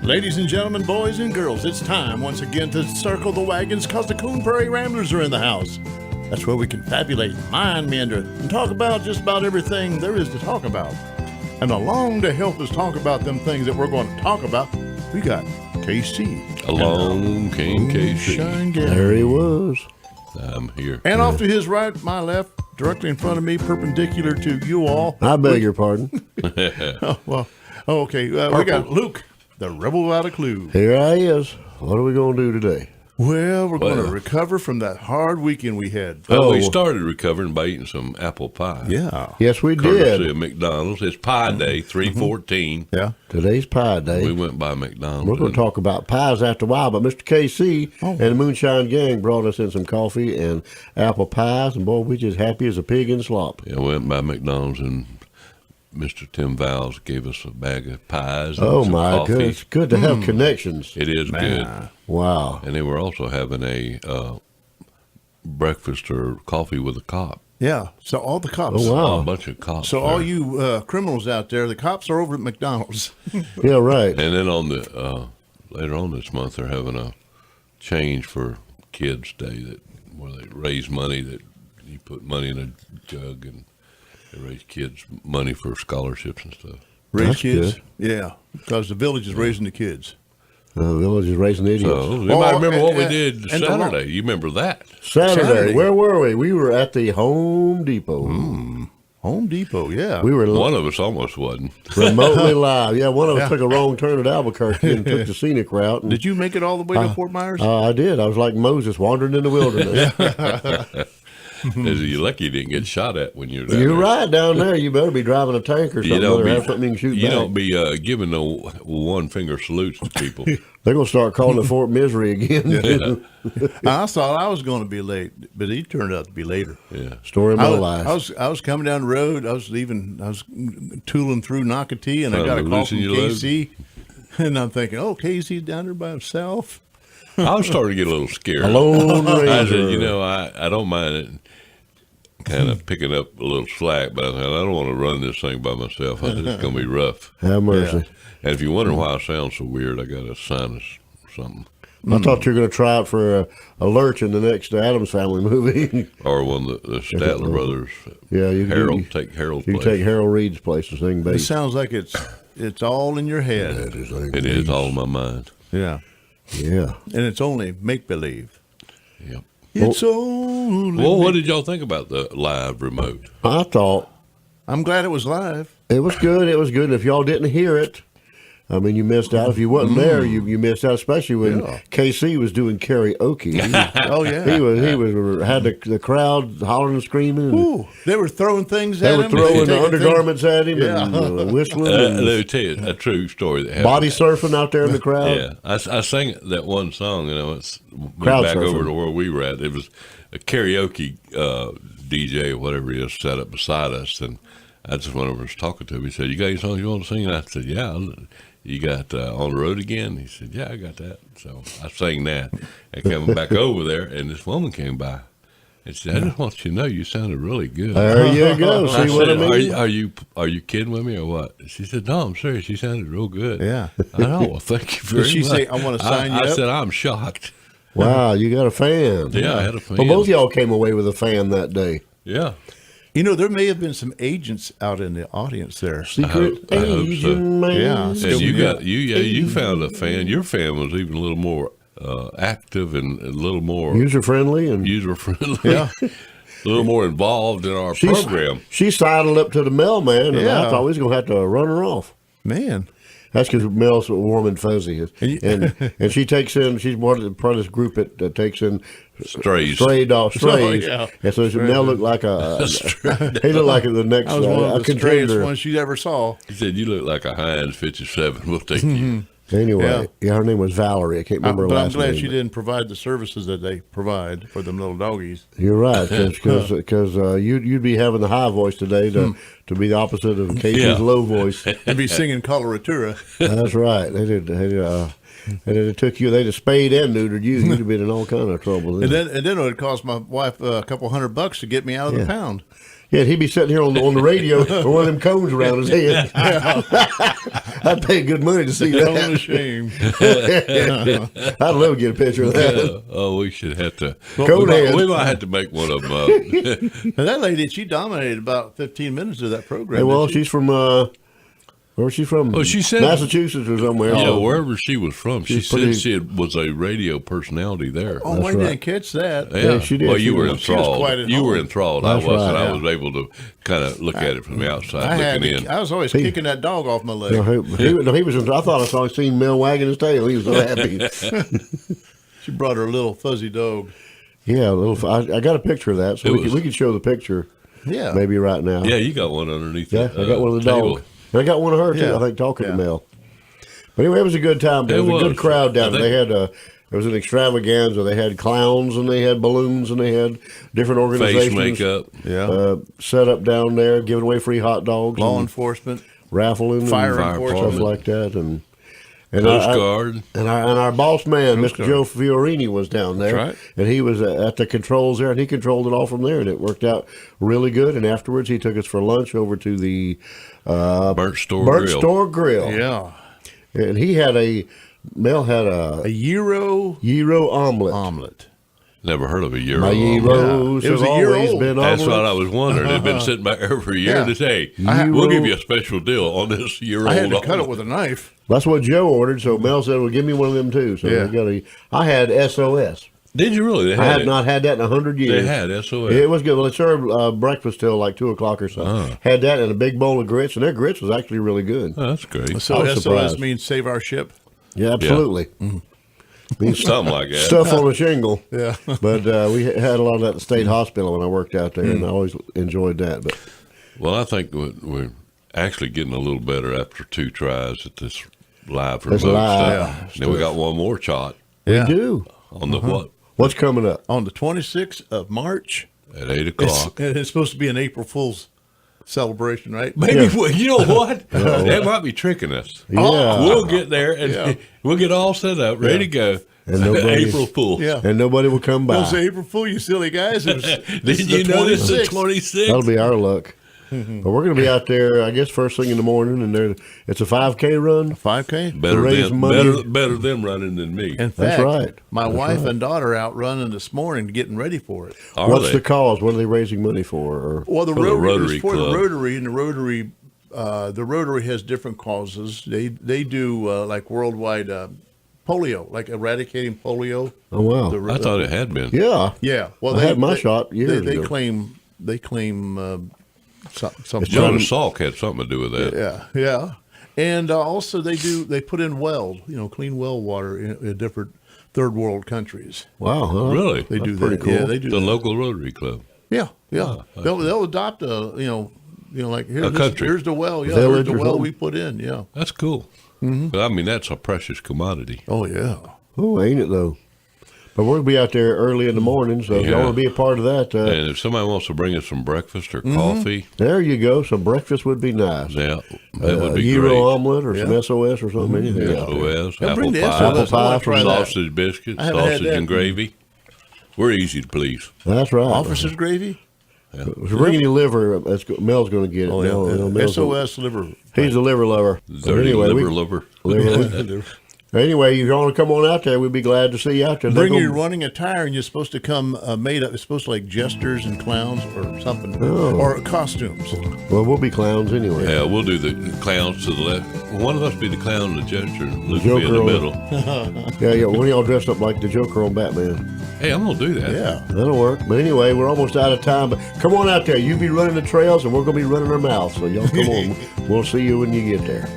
Ladies and gentlemen, boys and girls, it's time once again to circle the wagons because the Coon Prairie Ramblers are in the house. That's where we confabulate, mind meander, and talk about just about everything there is to talk about. And along to help us talk about them things that we're going to talk about, we got KC. Along came KC. There he was. I'm here. And off to his right, my left, directly in front of me, perpendicular to you all. I beg your pardon. Okay. We got Luke, the rebel without a clue. Here I is. What are we going to do today? Well, we're going to recover from that hard weekend we had. Well, we started recovering by eating some apple pie. Yeah. Yes, we Courtesy did. of McDonald's. It's Pie Day, 3/14. Yeah. Today's Pie Day. We went by McDonald's. We're going to talk about pies after a while, but Mr. KC and the Moonshine Gang brought us in some coffee and apple pies, and boy, we just happy as a pig in slop. Yeah, we went by McDonald's, and Mr. Tim Vowles gave us a bag of pies and Oh, some my coffee. goodness. Good to have connections. It is good. Wow. And they were also having a breakfast or coffee with a cop. Yeah. So all the cops. Oh, wow. A bunch of cops. So all there. you criminals out there, the cops are over at McDonald's. Yeah, right. And then on the later on this month, they're having a change for Kids Day where they raise money that you put money in a jug and they raise kids money for scholarships and stuff. Raise That's kids. good. Yeah. Because the village is raising the kids. The village is raising idiots. So you might remember what we did and the Saturday. You remember that? Saturday, where were we? We were at the Home Depot. Home Depot, yeah. We were One of us almost wasn't. remotely live. Yeah, one of us took a wrong turn at Albuquerque and took the scenic route. And, Did you make it all the way to Fort Myers? I did. I was like Moses wandering in the wilderness. You're lucky you didn't get shot at when you're down You're there. right down there. You better be driving a tank or something. Or have something you can shoot you back. don't be giving no one finger salutes to people. They're going to start calling it Fort Misery again. I thought I was going to be late, but he turned out to be later. Yeah. Story of my life. I was coming down the road. I was tooling through Nocatee, and I got a call from KC. And I'm thinking, oh, KC's down there by himself. I was starting to get a little scared. A Lone Ranger. I said, I don't mind it. Kind of picking up a little slack, but I said, I don't want to run this thing by myself. I said, it's going to be rough. Have mercy. And if you wonder why I sound so weird, I got a sinus or something. I thought you were going to try out for a lurch in the next Addams Family movie. Or one of the Statler brothers. Yeah, take Harold's you place. take Harold Reed's place and sing It bass. sounds like it's all in your head. It is all in my mind. Yeah. Yeah. And it's only make-believe. Yep. It's only Well, what did y'all think about the live remote? I thought I'm glad it was live. it was good. It was good. If y'all didn't hear it, I mean, you missed out. If you wasn't there, you missed out, especially when KC was doing karaoke. Oh, yeah. He was had the crowd hollering and screaming. And Ooh, they were throwing things they at were him. throwing the taking undergarments at him Yeah. and whistling Let me and tell you a true story that happened. body surfing out there in the crowd. Yeah, I sang that one song, it's went Crowd back surfing. over to where we were at. It was a karaoke DJ or whatever he is set up beside us, and I just went over and was talking to him. He said, "You got any songs you want to sing?" And I said, "Yeah." You got On the Road Again? He said, "Yeah, I got that." So I sang that. And coming back over there, and this woman came by. And she said, "I just want you to know you sounded really good." There you go. I See what I said, mean? Are you kidding with me or what? She said, "No, I'm serious. You sounded real good." Yeah. I know. Well, thank you very Did she much. say, "I want to sign you I up"? said, "I'm shocked." Wow, you got a fan. Yeah, I had a fan. Well, both of y'all came away with a fan that day. Yeah. You know, there may have been some agents out in the audience there. Secret I hope so. agent man. Yeah. And you found a fan. Your fan was even a little more active and a little more User friendly and user friendly. Yeah. A little more involved in our program. She sidled up to the mailman, and Yeah. I thought we was gonna have to run her off. Man. That's because Mel's warm and fuzzy, and she takes in. She's part of this group that takes in Strays. stray dogs, strays. yeah. And so Mel looked like he looked like the next I was one a of the strangest contender. ones she ever saw. He said, "You look like a Heinz 57. We'll take you." Anyway, yeah, her name was Valerie. I can't remember her But I'm last glad name. she didn't provide the services that they provide for them little doggies. You're right, because you'd be having the high voice today to be the opposite of Casey's Yeah. low voice. They'd be singing Coloratura. That's right. They took you. They'd have spayed and neutered you. You'd have been in all kind of trouble. And then it would cost my wife a couple $100 to get me out of the pound. Yeah, he'd be sitting here on the radio with one of them cones around his head. I'd pay good money to see Oh, that. shame. I'd love to get a picture of that. Yeah. Oh, we should have to. Conehead. We might have to make one of them up. And that lady, she dominated about 15 minutes of that program. Hey, well, didn't she? she's from where's she from? Oh, she said- Massachusetts or somewhere. Yeah, wherever she was from, she She's said pretty- she was a radio personality there. Oh, I didn't catch that. Yeah, she did. Well, She you were was- she was enthralled. quite at You were home. enthralled. That's I wasn't. right, I yeah. was able to kind of look at it from the outside, I had looking to, in. I was always kicking that dog off my leg. No, he was. I thought I saw seen Mel wagging his tail. He was so happy. She brought her little fuzzy dog. Yeah, I got a picture of that, so we could show the picture. Yeah. Maybe right now. Yeah, you got one underneath. Yeah, the, I got one of the table. dog. And I got one of her too. Yeah. I think talking Yeah. to Mel. But anyway, it was a good time. There It was a good was. crowd down I there. They had it was an extravaganza. They had clowns and they had balloons and they had different Face organizations makeup. Yeah. set up down there, giving away free hot dogs, Law and enforcement. raffling, Fire and enforcement. stuff like that, and Coast Guard. And our boss man, Coast Mr. Guard. Joe Fiorini, was down there. That's right. And he was at the controls there, and he controlled it all from there, and it worked out really good. And afterwards, he took us for lunch over to the Burnt Store Burnt Grill. Store Grill. Yeah. And Mel had a A gyro gyro omelet. omelet. Never heard of a year My old. gyros Yeah. It was have a year always old. been That's omelets. what I was wondering. They've been sitting back there for a year Yeah. to say, I- we'll give you a special deal on this year-old I had to cut omelet. it with a knife. That's what Joe ordered, so Mel said, well, give me one of them too. So Yeah. I had SOS. Did you really? They I had had it. not had that in 100 years. They had SOS. It was good. Well, they served breakfast till like 2 o'clock or so. Had that and a big bowl of grits, and their grits was actually really good. Oh, that's great. So I was SOS surprised. means save our ship. Yeah, absolutely. Means Something like that. stuff on a shingle. Yeah. But we had a lot of that at the state hospital when I worked out there, and I always enjoyed that. But Well, I think we're actually getting a little better after 2 tries at this live This remote live stuff. Then we got one more shot Yeah. we do. on the what? What's coming up? On the 26th of March. At 8 It's, o'clock. it's supposed to be an April Fool's celebration, right? Maybe you know what? That might be tricking us. Yeah. We'll get there and we'll get all set up, ready to go. And nobody- April Fool. Yeah. And nobody will come by. Don't say April Fool, you silly guys. It was, this is Did you the know this is the 26th. 26th? That'll be our luck. But we're going to be out there, I guess, first thing in the morning, and it's a 5K run. 5K? Better raise them, money. better them running than me. In That's fact, right. my That's wife right. and daughter are out running this morning getting ready for it. Are What's they? the cause? What are they raising money for? Or Well, the For the Rotary, Rotary is for the Club. Rotary, and the Rotary has different causes. They do like worldwide polio, like eradicating polio. Oh, wow. The- I thought it had been. Yeah. Yeah, well, I had my shot years they ago. claim something. Joan Salk had something to do with that. Yeah. And also they put in well, clean well water in different third world countries. Wow. Huh? Really? They do pretty that. cool. Yeah, they do. The that. local Rotary Club. Yeah. They'll adopt like A country. here's the well. Yeah, Village here's the or well something. we put in. Yeah. That's cool. But I mean, that's a precious commodity. Oh yeah. Oh, ain't it though? But we'll be out there early in the morning, so if y'all Yeah. want to be a part of that, And if somebody wants to bring us some breakfast or coffee, there you go. Some breakfast would be nice. yeah, that would be gyro great. omelet or some Yeah. SOS or something. Anything out there. SOS, Yeah, apple bring the pie, SOS. I wanna Apple try pie, that. sausage biscuits, I haven't had sausage that. and gravy. We're easy to please. That's right. Officer's gravy. If you bring any liver, Mel's going to get it. Oh yeah. Mel's SOS liver. He's a liver lover. Dirty Anyway, liver. liver. Anyway, if you want to come on out there, we'd be glad to see you out there. Bring They're your gonna- running attire, and you're supposed to come made up. It's supposed to like jesters and clowns or something, Oh. or costumes. Well, we'll be clowns anyway. Yeah, we'll do the clowns to the left. One of us be the clown and the jester, and Luke will be in the Joker middle. Yeah. One of y'all dressed up like the Joker on Batman. Hey, I'm gonna do that. Yeah. That'll work. But anyway, we're almost out of time. But come on out there. You be running the trails, and we're going to be running our mouths. So y'all come on. We'll see you when you get there.